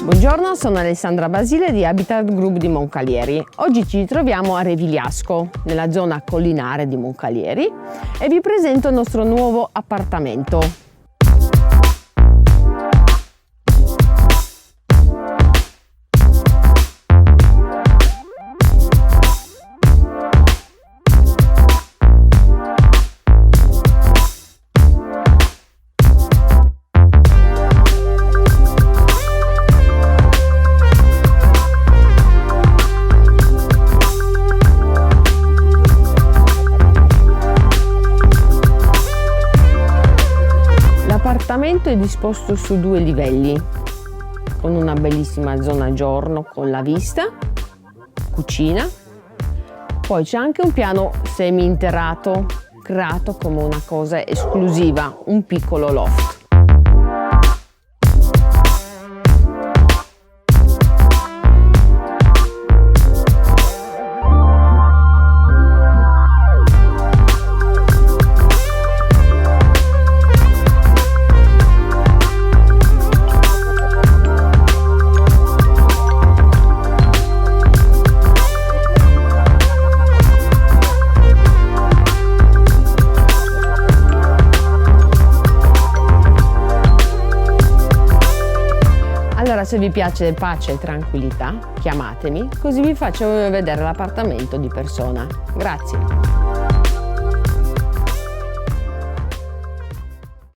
Buongiorno, sono Alessandra Basile di Habitat Group di Moncalieri. Oggi ci troviamo a Revigliasco, nella zona collinare di Moncalieri, e vi presento il nostro nuovo appartamento. L'appartamento è disposto su 2 livelli, con una bellissima zona giorno con la vista, cucina, poi c'è anche un piano semi-interrato, creato come una cosa esclusiva, un piccolo loft. Allora, se vi piace pace e tranquillità, chiamatemi, così vi faccio vedere l'appartamento di persona. Grazie.